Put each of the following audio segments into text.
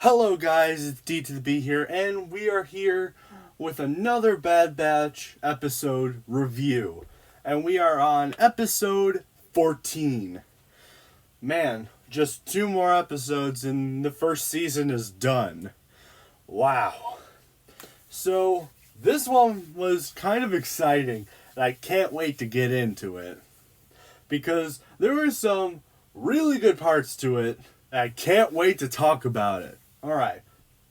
Hello guys, it's D to the B here, and we are here with another Bad Batch episode review. And we are on episode 14. Man, just 2 more episodes and the first season is done. Wow. So, this one was kind of exciting, and I can't wait to get into it. Because there were some really good parts to it, and I can't wait to talk about it. Alright,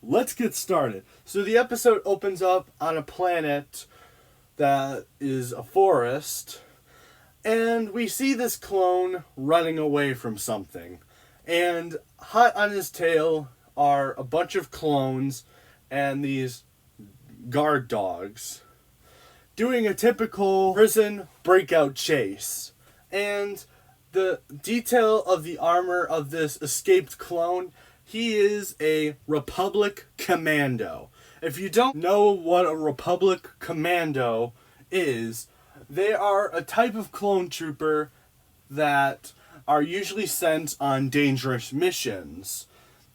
let's get started. So the episode opens up on a planet that is a forest, and we see this clone running away from something. And hot on his tail are a bunch of clones and these guard dogs doing a typical prison breakout chase. And the detail of the armor of this escaped clone, he is a Republic Commando. If you don't know what a Republic Commando is, they are a type of clone trooper that are usually sent on dangerous missions.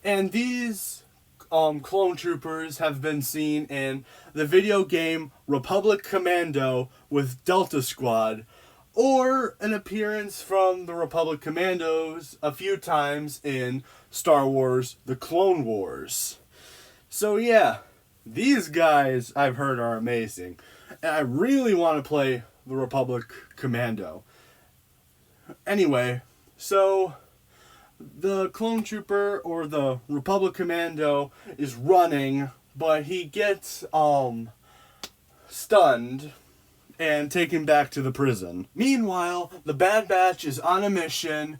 And these clone troopers have been seen in the video game Republic Commando with Delta Squad, or an appearance from the Republic Commandos a few times in Star Wars The Clone Wars. So yeah, these guys I've heard are amazing, and I really want to play the Republic Commando. Anyway, so the clone trooper or the Republic Commando is running, but he gets stunned and taken back to the prison. Meanwhile, the Bad Batch is on a mission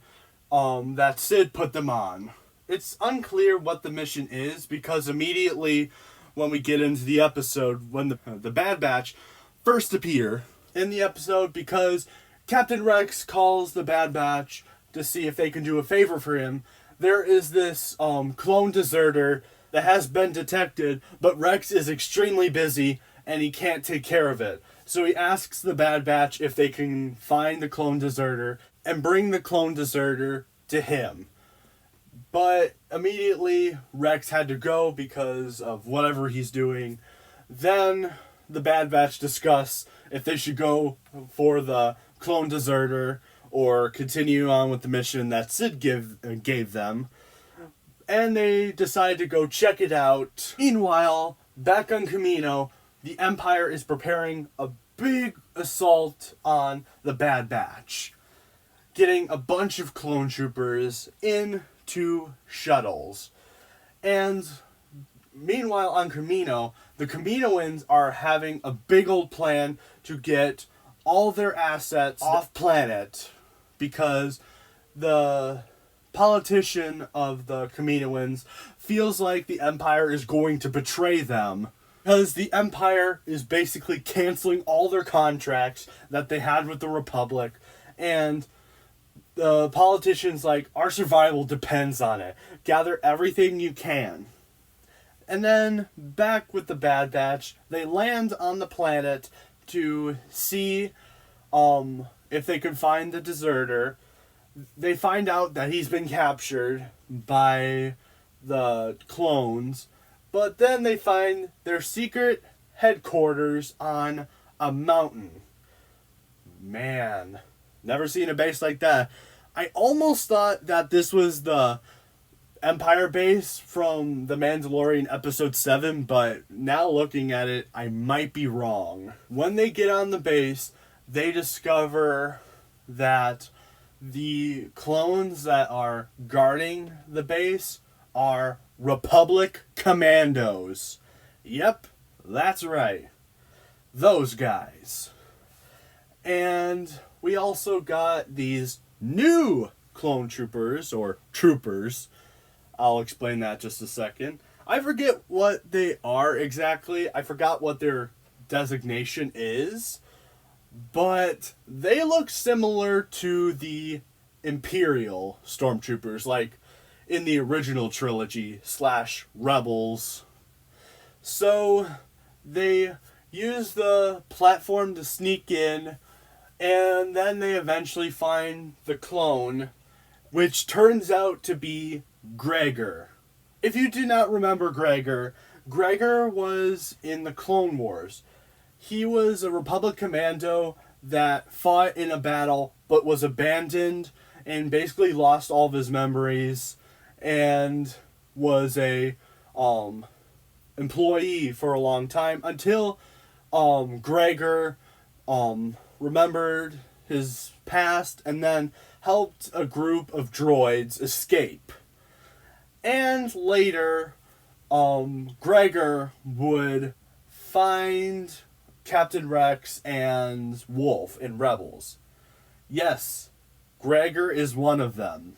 that Sid put them on. It's unclear what the mission is, because immediately when we get into the episode, when the Bad Batch first appear in the episode, because Captain Rex calls the Bad Batch to see if they can do a favor for him, there is this clone deserter that has been detected, but Rex is extremely busy and he can't take care of it. So he asks the Bad Batch if they can find the clone deserter and bring the clone deserter to him. But immediately Rex had to go because of whatever he's doing. Then the Bad Batch discuss if they should go for the clone deserter or continue on with the mission that Sid gave them. And they decide to go check it out. Meanwhile, back on Kamino, the Empire is preparing a big assault on the Bad Batch, getting a bunch of clone troopers into shuttles. And meanwhile on Kamino, the Kaminoans are having a big old plan to get all their assets off planet, because the politician of the Kaminoans feels like the Empire is going to betray them, because the Empire is basically canceling all their contracts that they had with the Republic, and the politician's like, our survival depends on it. Gather everything you can. And then, back with the Bad Batch, they land on the planet to see if they can find the deserter. They find out that he's been captured by the clones, but then they find their secret headquarters on a mountain. Man, never seen a base like that. I almost thought that this was the Empire base from The Mandalorian Episode 7, but now looking at it, I might be wrong. When they get on the base, they discover that the clones that are guarding the base are Republic Commandos. Yep, that's right. Those guys. And we also got these new clone troopers, or troopers. I'll explain that just a second. I forget what they are exactly. I forgot what their designation is. But they look similar to the Imperial Stormtroopers, like in the original trilogy / Rebels. So they use the platform to sneak in And then they eventually find the clone, which turns out to be Gregor. If you do not remember Gregor, Gregor was in the Clone Wars. He was a Republic commando that fought in a battle but was abandoned and basically lost all of his memories and was a employee for a long time until Gregor remembered his past and then helped a group of droids escape. And later, Gregor would find Captain Rex and Wolf in Rebels. Yes, Gregor is one of them.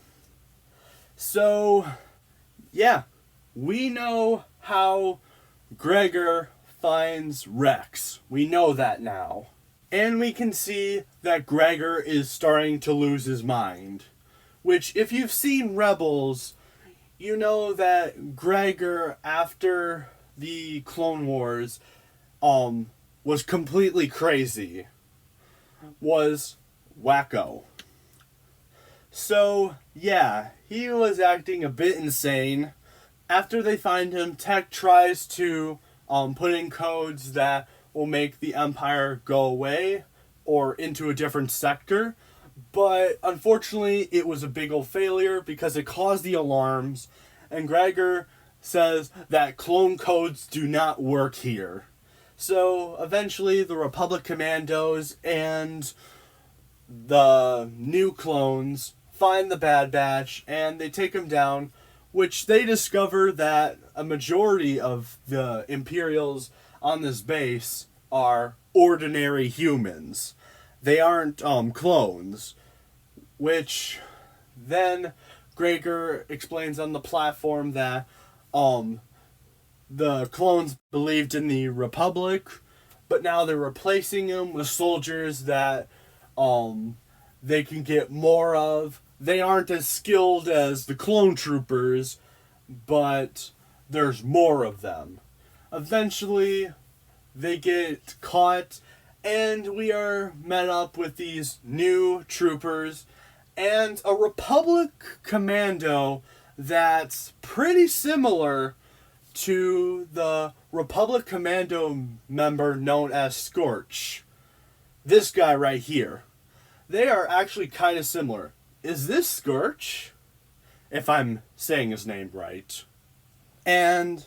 So, yeah, we know how Gregor finds Rex. We know that now. And we can see that Gregor is starting to lose his mind. Which, if you've seen Rebels, you know that Gregor, after the Clone Wars, was completely crazy. Was wacko. So, yeah, he was acting a bit insane. After they find him, Tech tries to put in codes that will make the Empire go away or into a different sector. But unfortunately, it was a big old failure because it caused the alarms. And Gregor says that clone codes do not work here. So eventually, the Republic Commandos and the new clones find the Bad Batch and they take him down, which they discover that a majority of the Imperials on this base are ordinary humans. They aren't clones, which then Gregor explains on the platform that the clones believed in the Republic, but now they're replacing them with soldiers that they can get more of. They aren't as skilled as the clone troopers, but there's more of them. Eventually, they get caught, and we are met up with these new troopers and a Republic commando that's pretty similar to the Republic commando member known as Scorch. This guy right here. They are actually kind of similar. Is this Scorch? If I'm saying his name right. And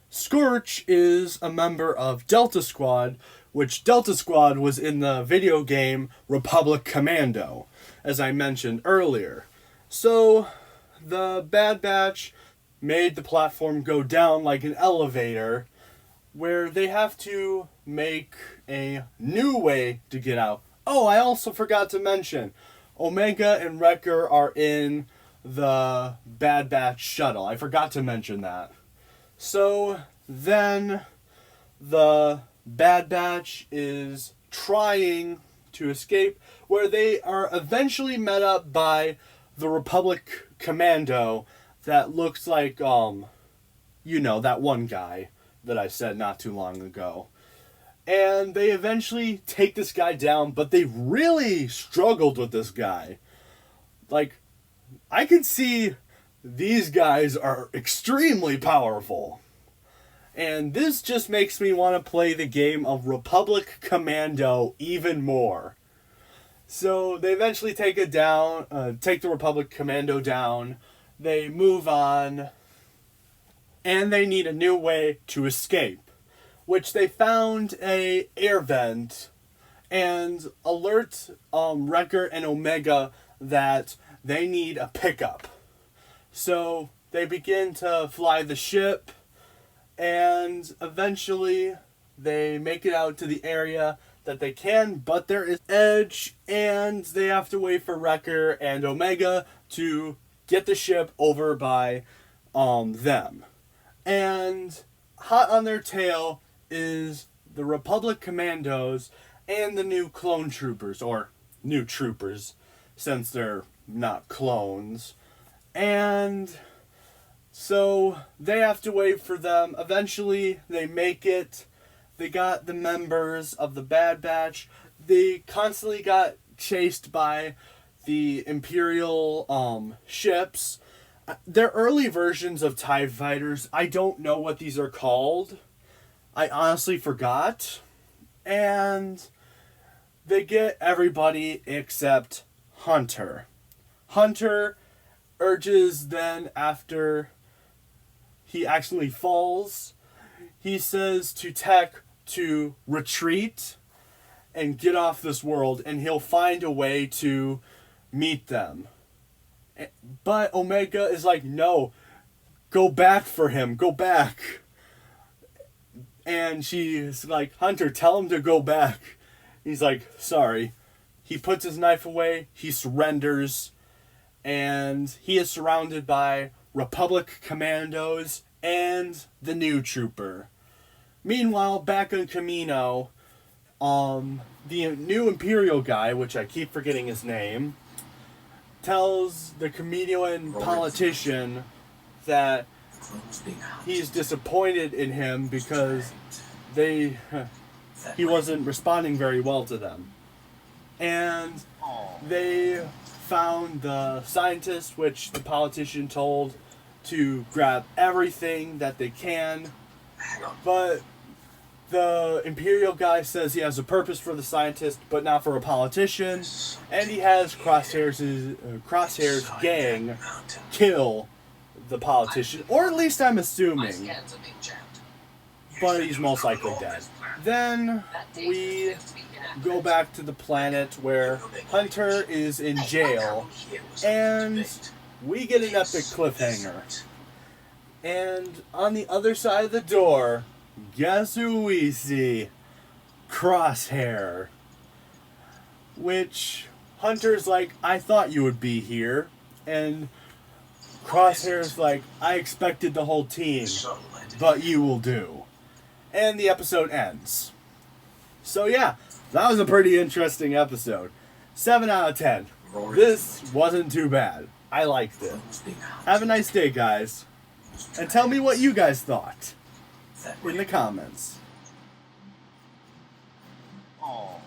Scorch is a member of Delta Squad, which Delta Squad was in the video game Republic Commando, as I mentioned earlier. So, the Bad Batch made the platform go down like an elevator, where they have to make a new way to get out. Oh, I also forgot to mention, Omega and Wrecker are in the Bad Batch shuttle. I forgot to mention that. So then the Bad Batch is trying to escape, where they are eventually met up by the Republic Commando that looks like, that one guy that I said not too long ago. And they eventually take this guy down, but they really struggled with this guy. Like, I can see these guys are extremely powerful. And this just makes me want to play the game of Republic Commando even more. So they eventually take the Republic Commando down. They move on. And they need a new way to escape, which they found a air vent and alert Wrecker and Omega that they need a pickup. So they begin to fly the ship, and eventually they make it out to the area that they can, but there is edge, and they have to wait for Wrecker and Omega to get the ship over by them. And hot on their tail is the Republic Commandos and the new clone troopers, or new troopers, since they're not clones. And so they have to wait for them. Eventually, they make it. They got the members of the Bad Batch. They constantly got chased by the Imperial ships. They're early versions of TIE fighters. I don't know what these are called. I honestly forgot. And they get everybody except Hunter. Hunter urges then, after he actually falls, he says to Tech to retreat and get off this world, and he'll find a way to meet them. But Omega is like, no, go back for him, go back. And she's like, Hunter, tell him to go back. He's like, sorry. He puts his knife away, he surrenders, and he is surrounded by Republic commandos and the new trooper. Meanwhile, back on Kamino, the new Imperial guy, which I keep forgetting his name, tells the Kaminoan politician that he's disappointed in him because he wasn't responding very well to them. And they found the scientist, which the politician told to grab everything that they can. But the Imperial guy says he has a purpose for the scientist, but not for a politician. And he has Crosshair's gang kill the politician. Or at least I'm assuming. But he's most likely dead. Then we go back to the planet where Hunter is in jail. And we get an epic cliffhanger. And on the other side of the door, guess who we see? Crosshair. Which Hunter's like, I thought you would be here. And Crosshair's like, I expected the whole team, but you will do. And the episode ends. So yeah, that was a pretty interesting episode. 7 out of 10. This wasn't too bad. I liked it. Have a nice day, guys. And tell me what you guys thought in the comments. Oh.